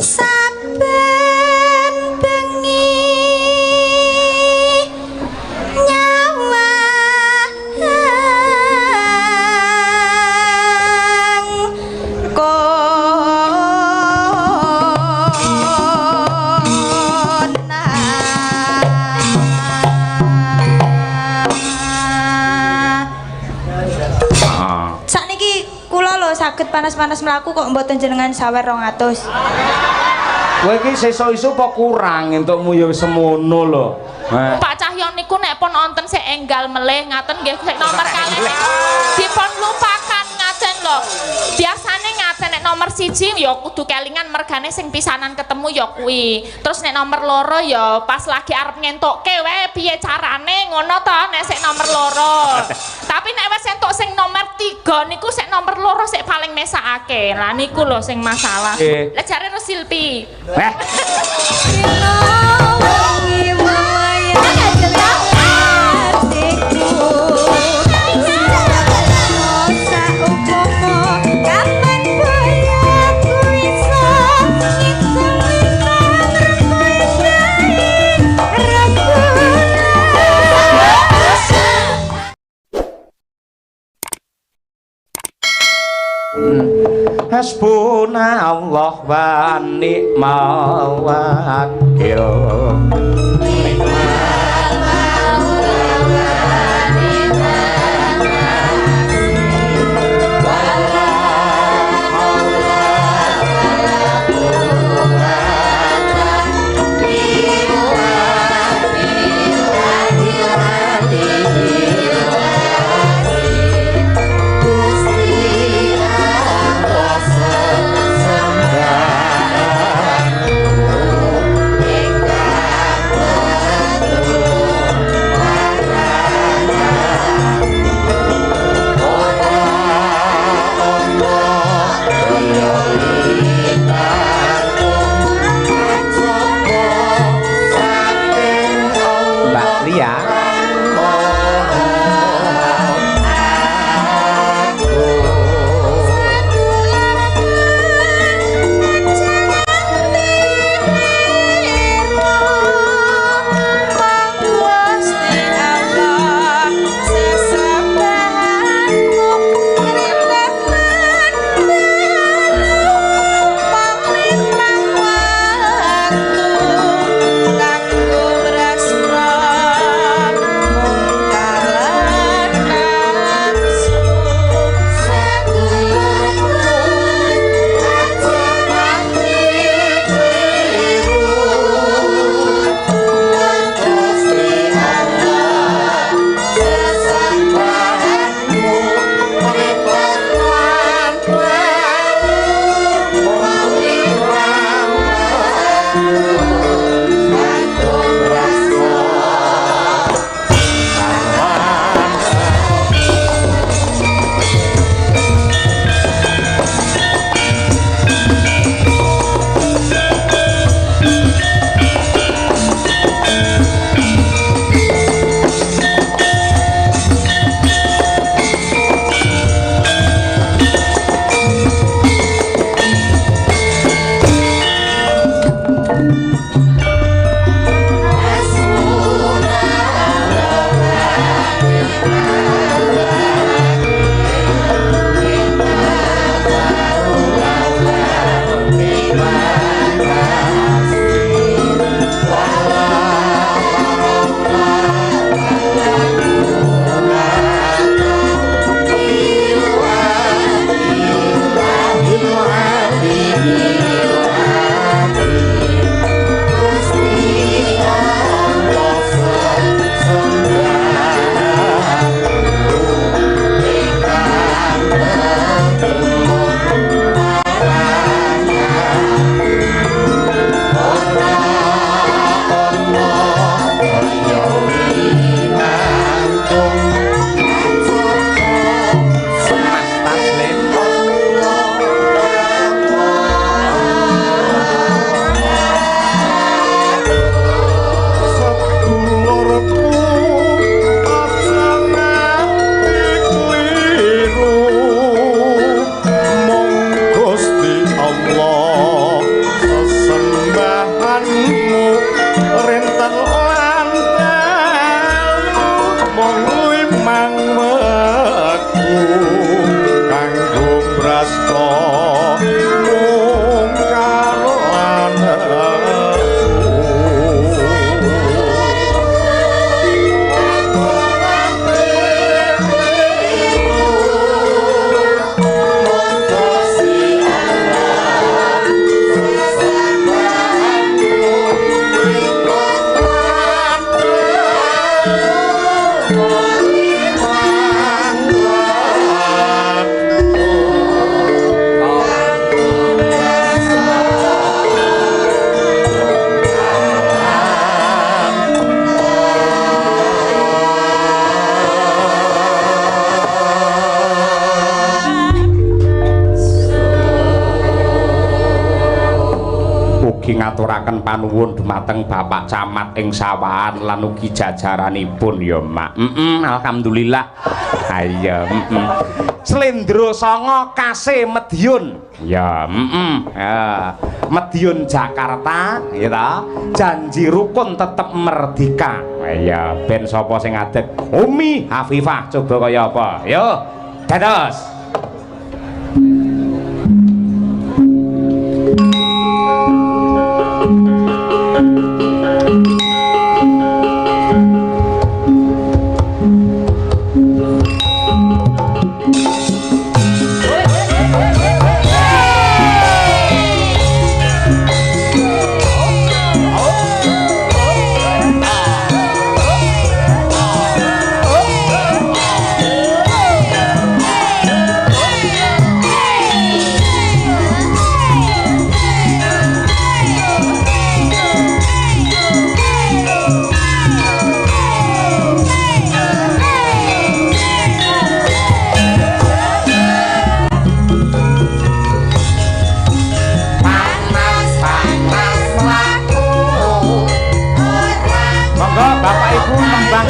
saben bengi nyawa saged panas-panas mlaku kok mboten jenengan sawer 200. Kowe iki sesuk isu apa kurang entukmu ya wis semono lho. Pak Cahyo niku nek pun wonten sing enggal melih ngaten nggih sik nomor kalih dipun lupakan ngaten lho. Biasane ngaten nek nomor 1 ya kudu kelingan mergane sing pisanan ketemu ya kuwi. Terus nek nomor 2 ya pas lagi arep ngentukke wae piye carane ngono to nek sik nomor 2. Tapi nek wis entuk sing nomor 3 niku sik nomor 2 sik paling mesakake. Lah niku lho sing masalah. Lah jare Silpi. Hasbunallah wa ni'mal wakil. Ugi ngaturaken panuwun dumateng Bapak Camat ing Sawahan lan ugi jajaranipun ya Mak. Alhamdulillah. Ayo, Slendra Sanga Kase Madiun. Ya, ya. Madiun Jakarta, ya ta. Janji rukun tetep merdeka. Ya, ben sapa sing ngadeg? Umi Hafifah coba kaya apa? Yo, dados.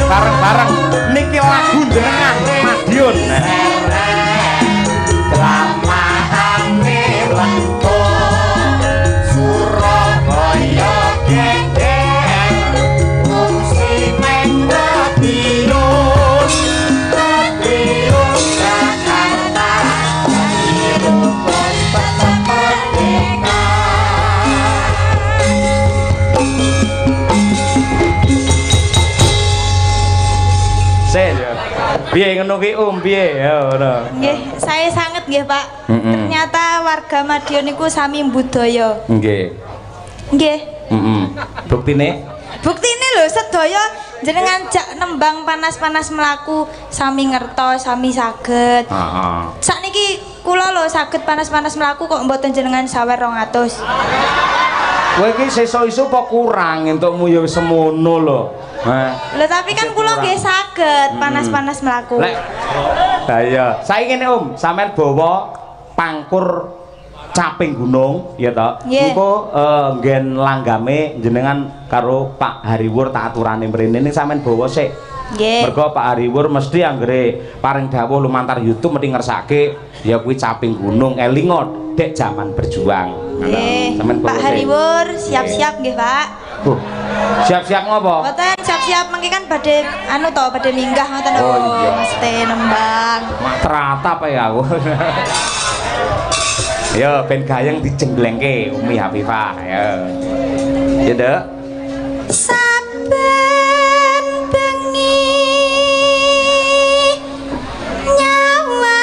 Bareng-bareng niki lagu jenengan Madiun. Lamahane lento Surabaya geger fungsi Madiun Jakarta diruput tetep merdeka. Piye ngono ki piye ya ngono. Nggih, saya sanget nggih Pak. Ternyata warga Madiun niku sami budaya. Nggih. Nggih. Buktine? Buktine lho sedaya jenengan jak nembang panas-panas mlaku sami ngertos, sami saged. Heeh. Sakniki kula lho saged panas-panas mlaku kok mboten jenengan sawer 200. Kowe iki sesuk-esuk apa kurang entukmu ya wis semono lho. Lho tapi kan kula nggih saged panas-panas mlaku. Lek. Ha iya. Saiki ngene sampean bawa pangkur caping gunung ya toh. Engko nggen langgame jenengan karo Pak Hariwur tak aturane mrene ning sampean bawa sik. Nggih. Mergo Pak Hariwur mesti anggere paring dawuh lumantar YouTube mesti ngersake ya kuwi caping gunung elingo dek zaman berjuang. Nggih. Pak Hariwur siap-siap nggih Pak. Siap-siap ngopo? Mboten siap-siap mengki kan badhe anu to badhe minggah ngoten lho. Iya. Mesti nembang. Mak teratap ya aku. Yo ben gayeng dijenglengke Umi Hafifah ya. Ya Dek. Saben bengi nyawa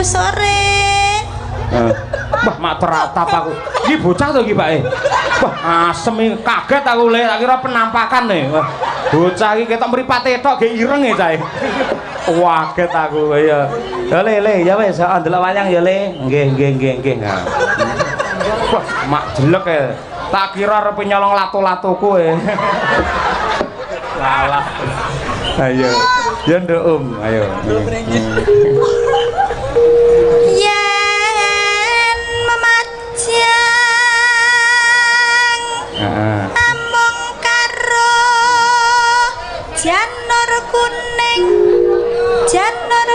sore. Wah, mak teratap aku. Iki bocah to iki, Pak. Wah, asem iki kaget aku le, tak kira penampakan nih. Wah, bocah iki ketok mripate tok ge ireng e cahe. Kaget aku ya. Ya le, ya wis ndelok wayang ya le. Nggih. Wah, mak jelek e. Tak kira arep nyolong lato-latoku e. Salah. Ayo. Ya nduk ayo. Yen memajang amung karo janur kuning janur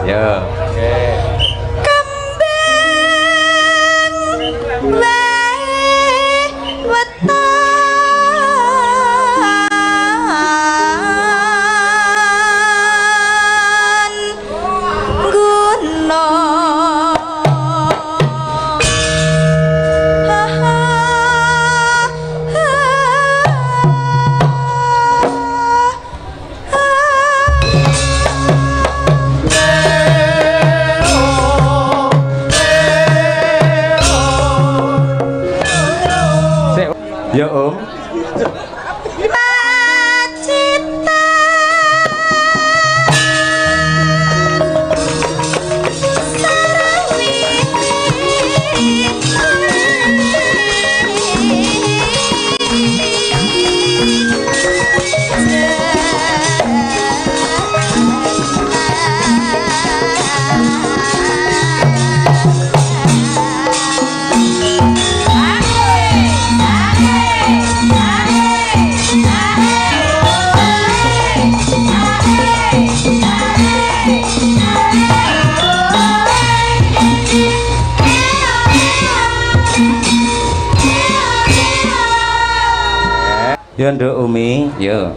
Ya. Kembang wae weton Ya Nduk Umi, ya.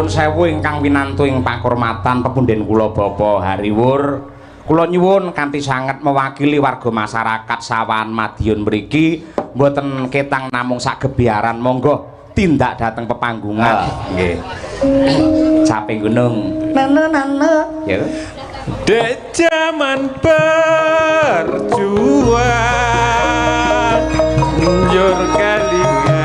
Sewu ingkang winantu ing pakurmatan pepunden kula Bapa Hariwur, kula nyuwun kanthi sanget mewakili warga masyarakat Sawahan Madiun mriki mboten ketang namung sak gebiaran, monggo tindak dhateng pepanggungan. Nggih. Caping gunung. Nana. Ya. Dek jaman berjuang njur kalingan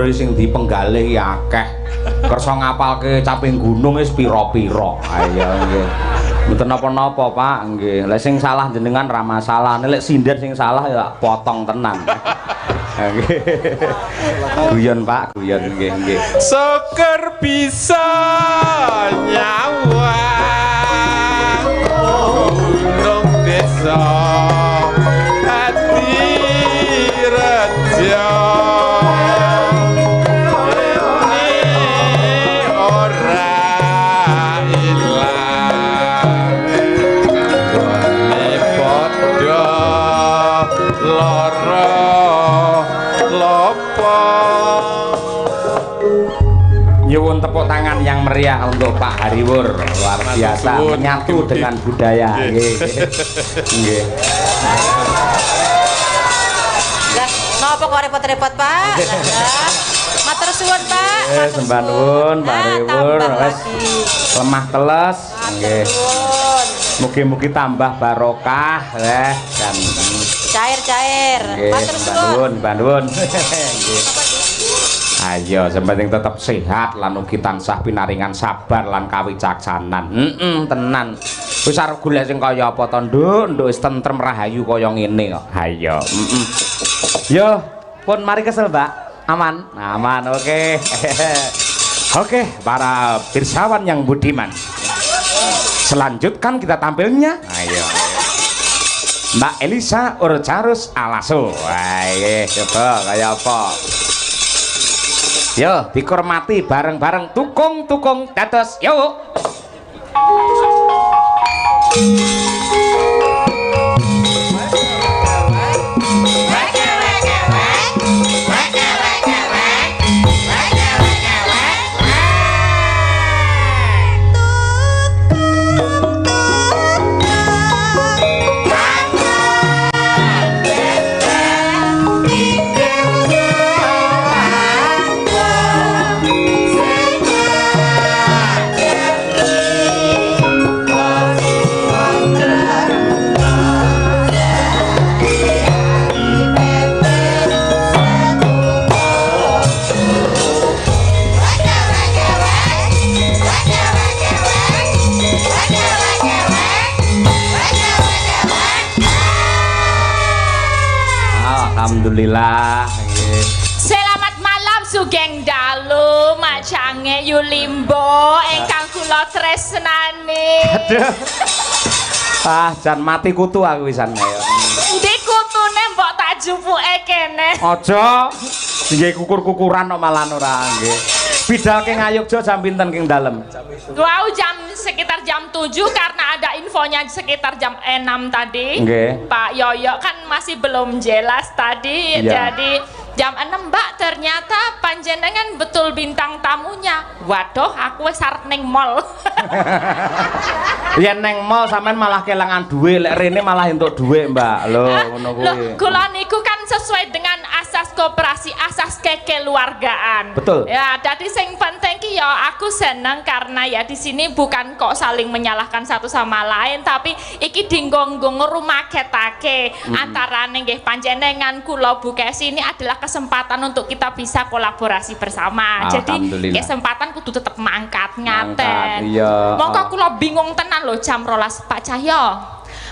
sing dipenggalih akeh. Kersa ngapalke caping gunung wis pira-pira. Ayo nggih. Mboten napa-napa, Pak. Nggih. Lek sing salah jenengan ra masalah. Nek sindet sing salah ya potong tenan. Nggih. Guyon, Pak, guyon nggih, nggih. Syukur bisa nyawa gunung desa hati raja. Nyuwun tepuk tangan yang meriah untuk Pak Hariwur, luar biasa menyatu dengan budaya. Nggih. Nggih. Lah, napa kok repot-repot, Pak? Matur suwun, Pak. Sembah nuwun Pak Hariwur, wis lemah teles. Nggih. Mugi-mugi tambah barokah dan cair-cair. Matur suwun, Mbah nuwun. Nggih. Ayo sepenting tetap sehat lan ugi tansah pinaringan sabar lan kawicaksanan. Tenan. Wis arep golek sing kaya apa to, Nduk? Nduk wis tentrem rahayu kaya ngene kok. Ayo. Yo, pun mari kesel, Mbak. Aman? Aman, oke. Oke, para pirsawan yang budiman. Selanjutkan kita tampilnya. Ayo. Mbak Elisa Urcarus Alaso. Ayo, coba kayak apa? Yo, dikormati bareng-bareng tukung-tukung dados. Yo. Alhamdulillah. Selamat malam Sugeng Dalu, macange Yulimbo ingkang kula tresnani. Aduh. Ah, jan mati kutu aku wisan ayo. Ndi kutune mbok tak jupuke kene. Aja nggih kukur-kukuran kok malah ora nggih. Bidalke ngayogja jam pinten king dalem? Wow, sekitar jam 7 karena ada infonya sekitar jam 6 tadi. Nggih. Pak Yoyo kan masih belum jelas tadi. Iya. Jadi jam 6 Mbak ternyata panjenengan betul bintang tamunya. Waduh, aku wis arep ning mall. Yen neng mall sampean malah kelangan duwe, lek rene malah entuk duwe, Mbak. Lho, ngono kuwi. Loh, kula niku kan sesuai dengan asas koperasi, asas kekeluargaan. Betul. Ya, jadi sing penting ki ya aku seneng karena ya di sini bukan kok saling menyalahkan satu sama lain, tapi iki dinggong-gong rumaketake antarane nggih panjenengan kula Bu Kesi ini adalah kesempatan untuk kita bisa kolaborasi bersama. Jadi Alhamdulillah. kesempatan kudu tetep mangkat ngaten. Mangkat, iya. Mongko kula bingung tenan lho jam 12 Pak Cahyo.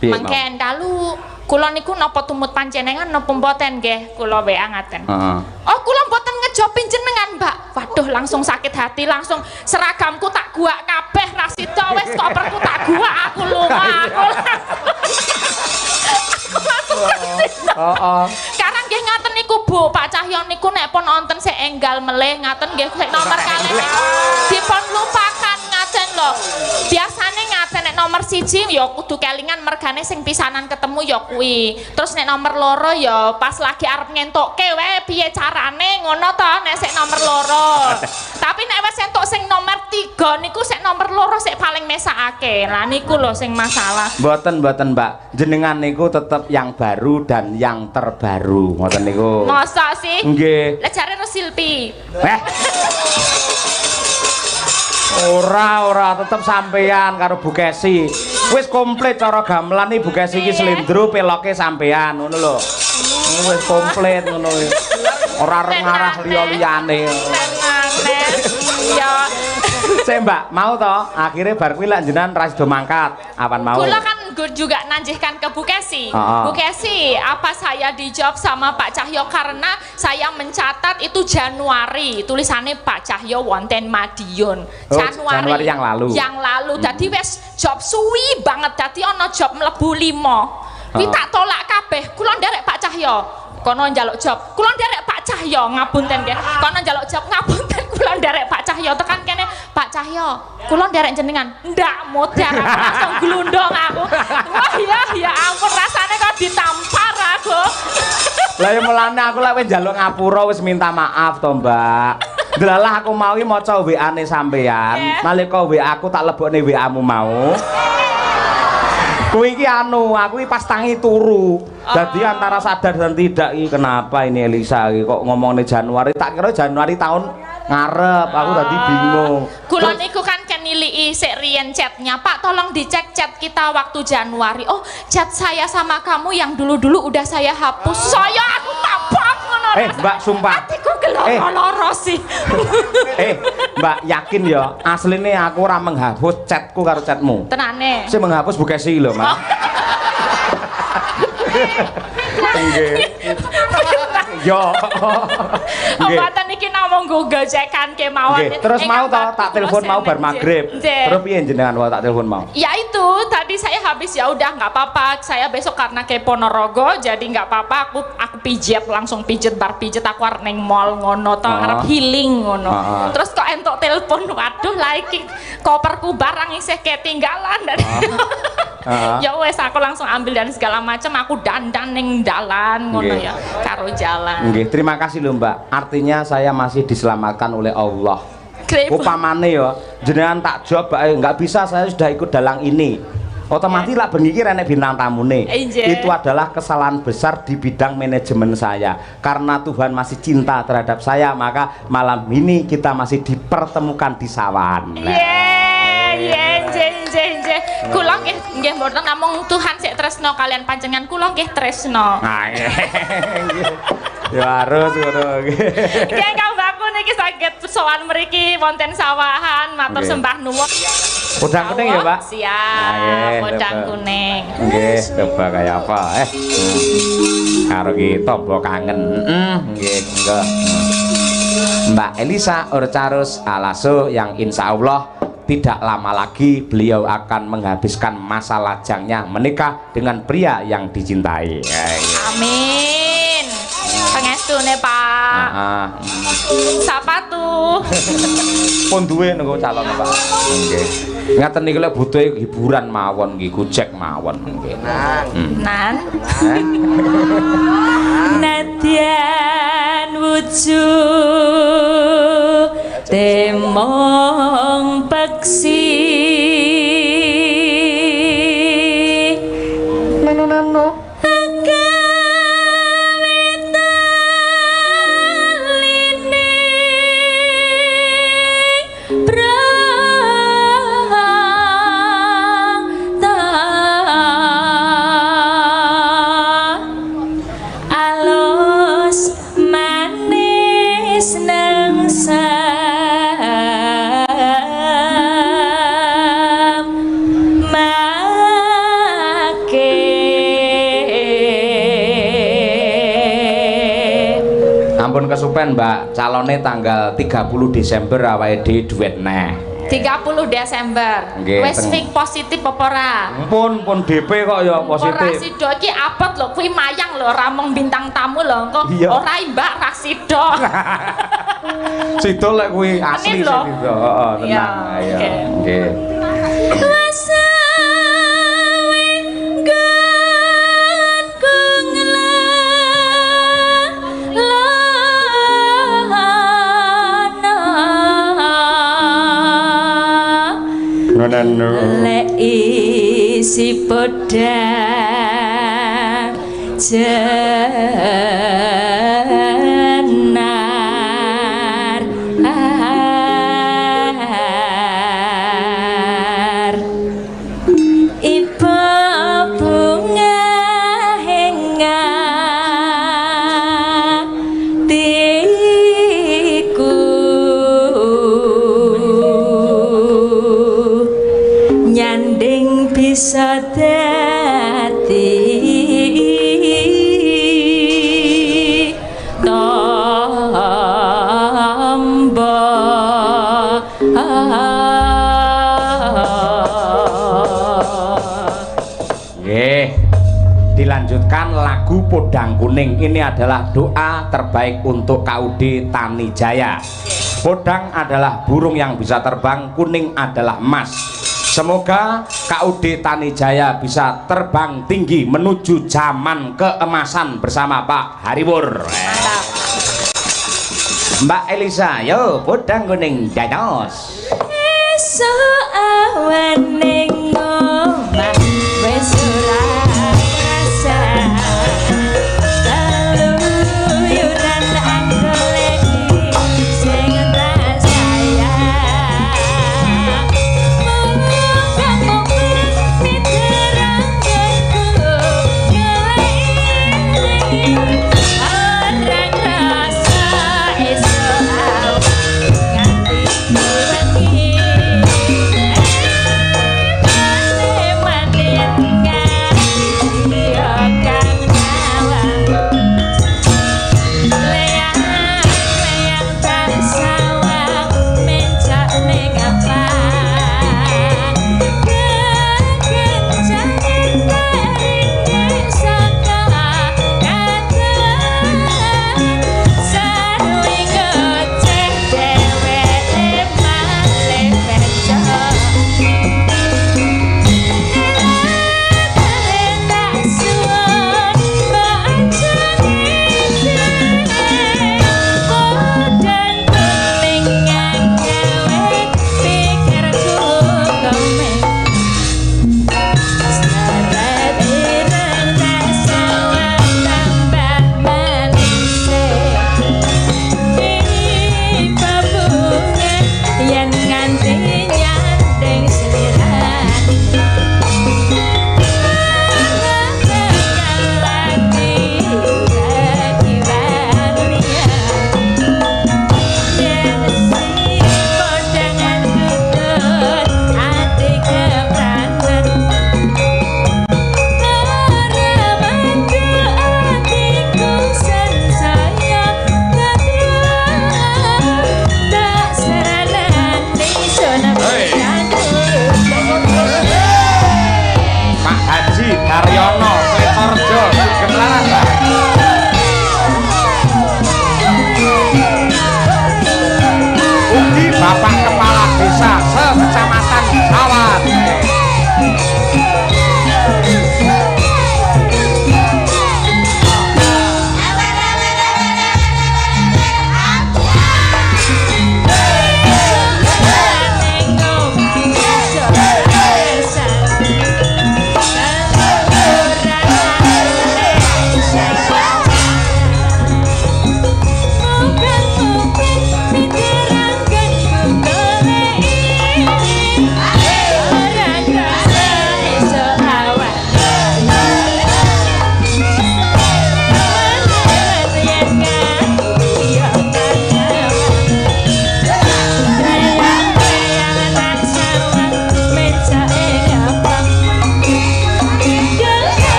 Piye, Mangken dalu kula niku napa tumut panjenengan napa mboten nggih kula WA ngaten. Heeh. Oh kula mboten ngejopin jenengan Mbak. Waduh langsung sakit hati, langsung seragamku tak guak kabeh rasida wis koperku tak guak aku lunga aku. Heeh. Sekarang nggih ngaten niku Bu, Pak Cahyo niku nek pun wonten sik enggal melih ngaten nggih sik nomor kalih dipun lupakan ngaten lho. Biasane ngaten nek nomor 1 ya kudu kelingan mergane sing pisanan ketemu ya kuwi. Terus nek nomor 2 ya pas lagi arep ngentukke wae piye carane ngono to nek sik nomor 2. Tapi nek wis entuk sing nomor 3 niku sik nomor 2 sik paling mesakake. Lah niku lho sing masalah. Mboten Mbak. Jenengan niku tetep yang baru dan yang terbaru. Ngoten niku. Masa sih? Nggih. Lah jare no Silpi. Ora tetep sampean karo Bu Kesi. Wis komplit cara gamelan iki Bu Kesi iki slendro peloke sampean ngono lho. Wis komplit ngono. Ora arep ngarah liya-liyane. Iya. Cek Mbak, mau to? Akhirnya bar kuwi lak jenengan ra sida mangkat. Apan mau? Kula kan juga nanjihkan ke Bu Kesi. Bu Kesi, apa saya dijawab sama Pak Cahyo karena saya mencatat itu Januari, tulisannya Pak Cahyo wonten Madiun. Januari yang lalu. Yang lalu. Dadi wis job suwi banget. Dadi ana job mlebu 5. Kuwi tak tolak kabeh. Kula nderek Pak Cahyo. Kono njaluk job. Kula nderek Pak Cahyo ngapunten nggih. Kono njaluk job ngapunten kula nderek Pak Cahyo tekan kene Pak Cahyo. Kula nderek jenengan. Ndak modar langsung glundong aku. Wah ya ampun rasane kok ditampar aku. Lah ya mulane aku lek njaluk ngapura wis minta maaf to, Mbak. Delalah aku mau iki maca WA-ne sampean. Nalika WA aku tak lebokne WA-mu mau. Kuwi iki anu, aku iki pas tangi turu. Jadi antara sadar dan tidak iki kenapa ini Elisa iki kok ngomongnya Januari, tak kira Januari tahun ngarep, aku tadi bingung. Kula niku kan kenilii sik riyen chatnya, Pak tolong dicek chat kita waktu Januari. Oh chat saya sama kamu yang dulu-dulu udah saya hapus. Saya aku tabak ngono. Mbak sumpah. Hatiku geloro-loro sih. Mbak yakin ya, asline aku ora menghapus chatku karo chatmu. Tenane. Sing menghapus Bu Kesi lho, Mas. Nggih. Yo. Nggih. Obaten iki namung nggo gojekan kemawon. Nggih, terus mau to tak telepon mau bar magrib. Terus piye jenengan wae tak telepon mau? Ya itu tadi saya habis ya udah nggak apa-apa. Saya besok karena ke Ponorogo jadi nggak apa-apa. Aku pijet langsung pijet bar pijet aku arep ning mall ngono to arep healing ngono. Terus kok entuk telepon waduh lah iki koperku barang isih ketinggalan dan ya wes aku langsung ambil dan segala macam aku dandan ning dalan ngono ya karo jalan. Nggih, terima kasih lho Mbak. Artinya saya masih diselamatkan oleh Allah. Upamane ya, jenengan tak jawab nggak bisa saya sudah ikut dalang ini. Otomatis lah bengi iki renek bintang tamune. Itu adalah kesalahan besar di bidang manajemen saya. Karena Tuhan masih cinta terhadap saya, maka malam ini kita masih dipertemukan di sawan. Kula nggih mboten namung Tuhan sik tresno kalian panjenengan kula nggih tresno. Ya harus ngono. Nggih Kang Baku niki saged sowan mriki wonten sawahan matur sembah nuwun. Podang kuning ya, Pak? Siap, podang kuning. Nggih, coba kayak apa? Karo kita mbok kangen. Nggih, enggak. Mbak Elisa Orcarus Alaso yang insya Allah tidak lama lagi beliau akan menghabiskan masa lajangnya menikah dengan pria yang dicintai. Amin. Pangestune Pak. Siapa tuh? Pun duwe niku calon Pak. Nggih. Ngaten niki lek butuh hiburan mawon nggih gojek mawon nggih. Nan. Nadyan wujud temong peksi nano kesupen Mbak, calonnya tanggal 30 Desember awake dhewe duet neh. 30 Desember. Wes fik positif apa ora? Pun DP kok ya positif. Ora sido iki abot lho, kuwi mayang lho, ora mung bintang tamu lho, engko ora Mbak ra sido. Sido lek kuwi asli sido. Heeh, tenang. Ayo. Nggih. Lek isi podang jenar ibu bunga henga bisa dadi tombo dilanjutkan lagu Podang Kuning. Ini adalah doa terbaik untuk KUD Tanijaya. Podang adalah burung yang bisa terbang, kuning adalah emas. Semoga KUD Tanijaya bisa terbang tinggi menuju zaman keemasan bersama Pak Hariwur. Mbak Elisa, yo Podang Kuning dados. Esuk awan ning omah wis ora rasa taluyuran anggoleki sing tak sayang. Bapak Kepala Desa se-Kecamatan Sawan.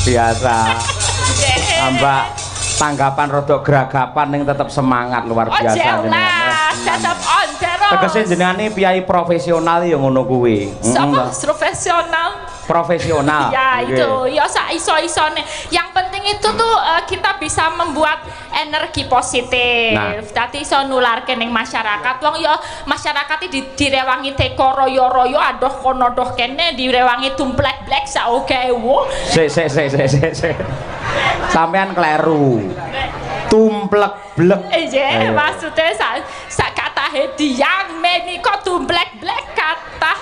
Biasa. Mbak tanggapan rodok geragapan yang tetap semangat luar biasa jenengan. Tetap on terus. Tegese jenengane piyai profesional ya ngono kuwi. Sama profesional. Profesional. Ya itu, ya sak iso-isone. Yang penting itu tuh kita bisa membuat energi positif. Dadi iso nularke ning masyarakat. Wong ya masyarakat direwangi teko royo-royo adoh kono doh kene direwangi tumplek-blek sak oke wo. Sik. Sampean kleru. Tumplek-blek. Iya, maksudnya sak kata hediah menika tumplek-blek kata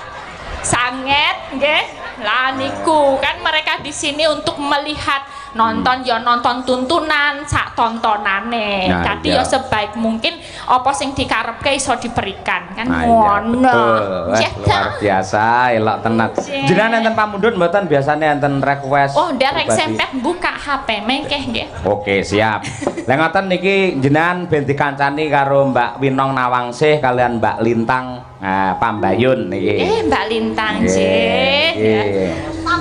sanget nggih. Lah niku kan mereka di sini untuk melihat nonton ya nonton tuntunan sak tontonane. Dadi ya sebaik mungkin apa sing dikarepke iso diberikan kan ngono. Luar biasa, elok tenan. Jenengan enten pamundhut mboten biasane enten request. Oh, nderek sempet buka HP mengkeh nggih. Oke, siap. Lah ngoten niki jenengan ben dikancani karo Mbak Winong Nawangsih kalian Mbak Lintang Pambayun niki. Mbak Lintang nggih.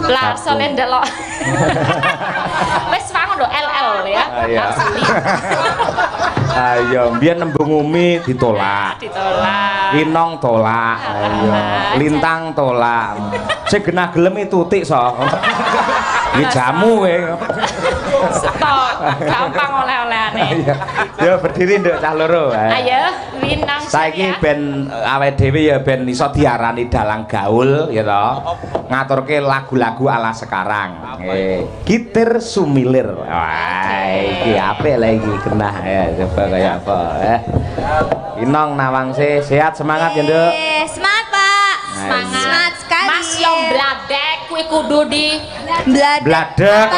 Lah solen delok. Wis wangun lho LL ya. Ayo, mbiyen nembung umi ditolak. Winong tolak. Ayo, Lintang tolak. Sing genah gelem tutik sok. Iki jamu kowe. Stok, gampang oleh-olehane. Ya berdiri nduk cah loro. Ayo, Winang. Saiki ben awake dhewe ya ben iso diarani dalang gaul ya to. Ngaturke lagu-lagu ala sekarang. Gitir Sumilir. Wah, iki apik lah iki genah ya coba kaya apa Winong Nawangsih sehat semangat ya Nduk. Semangat Pak. Semangat sekali. Mas yang bladek kuwi kudu di bladek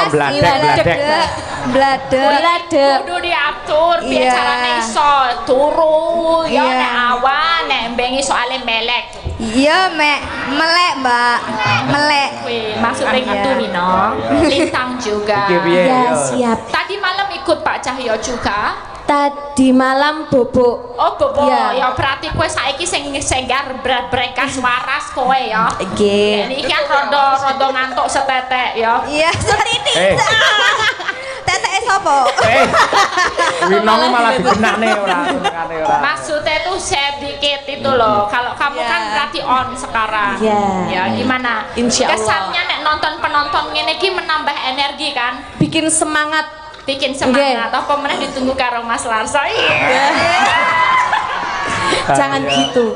kudu diatur biar carane iso turu ya nek awan nek mbengi soalnya melek. Iya melek Mbak, melek. Wih, maksudnya itu Winong. Lintang juga. Ya siap. Tadi malam ikut Pak Cahyo juga. Tadi malam bobo. Oh bobo, ya berarti kue saiki sing brekas waras kowe ya. Nggih. Ini kan rodo ngantuk setetek ya. Iya, setitik. Teteke sapa? Winong malah dibenakne ora. Maksudnya tuh sedikit itu loh. Kalau kamu kan berarti on sekarang. Ya gimana? Insya Allah. Kesannya nek nonton penonton ngene iki menambah energi kan? Bikin semangat. Apa meneh ditunggu karo Mas Larsa. Jangan gitu.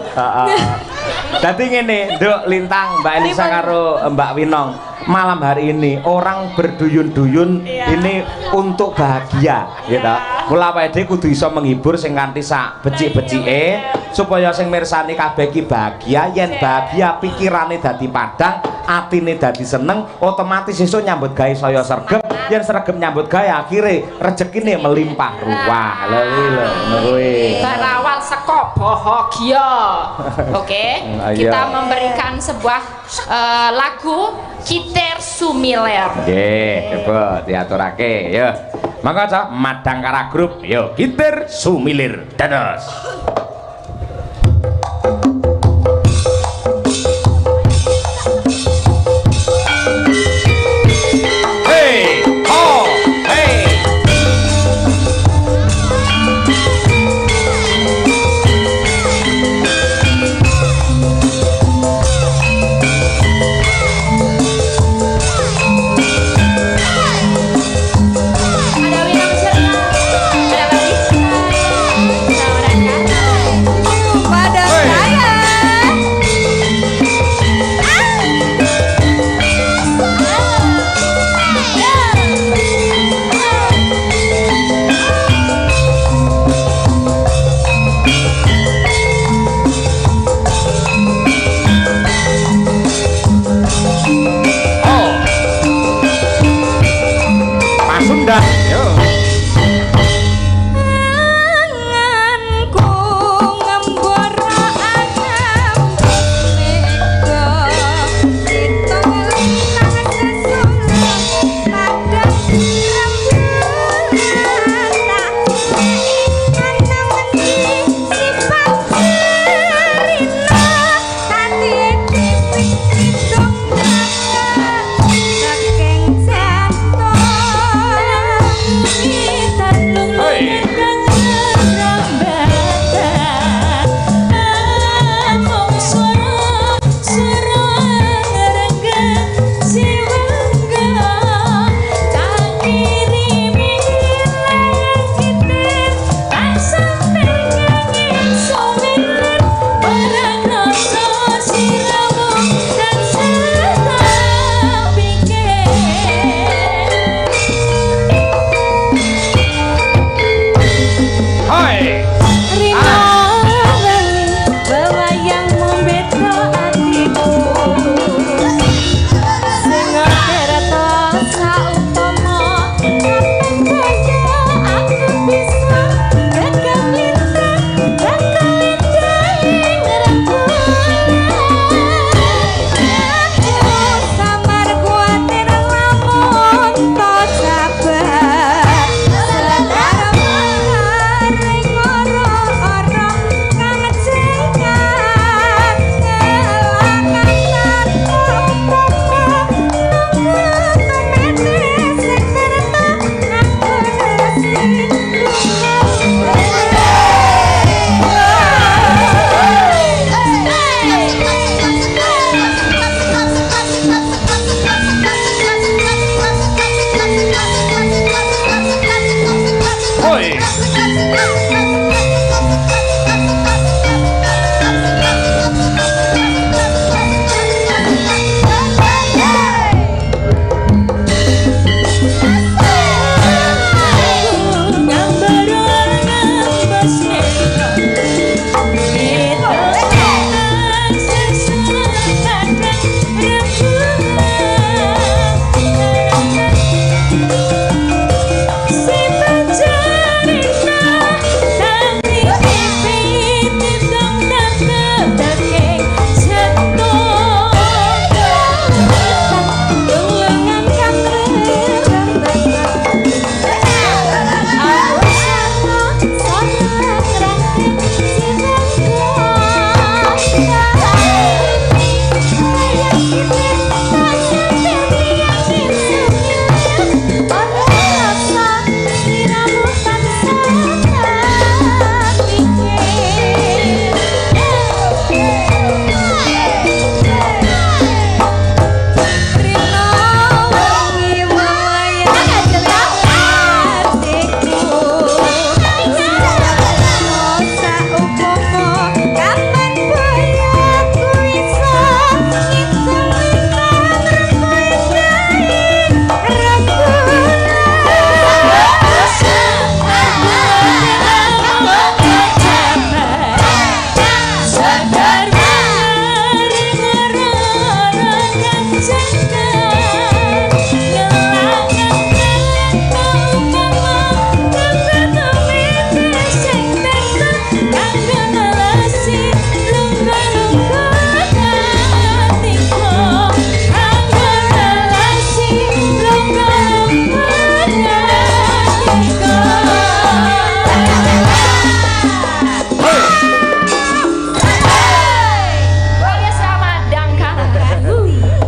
Dadi ngene, Nduk Lintang, Mbak Elisa karo Mbak Winong. Malam hari ini orang berduyun-duyun ini untuk bahagia, gitu. Mula awake dhewe kudu iso menghibur sing kanthi sak becik-becike supaya sing mirsani kabeh iki bahagia. Yen bahagia pikirane dadi padang, atine dadi seneng, otomatis esuk nyambut gawe saya sregep. Yen sregep nyambut gawe akhire rezekine melimpah ruah. Lha lho ngono kuwi. Berawal saka bahagia. Oke, kita memberikan sebuah lagu Kiter Sumiler. Nggih, coba diaturake. Yo. Mangga aja Madangkara Group. Yo, Kiter Sumilir. Dados. Hey, ho, hey. Ada Winong Ceria, ada Mbak Lisa, ada orang kata.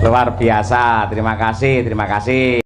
Luar biasa, terima kasih, terima kasih.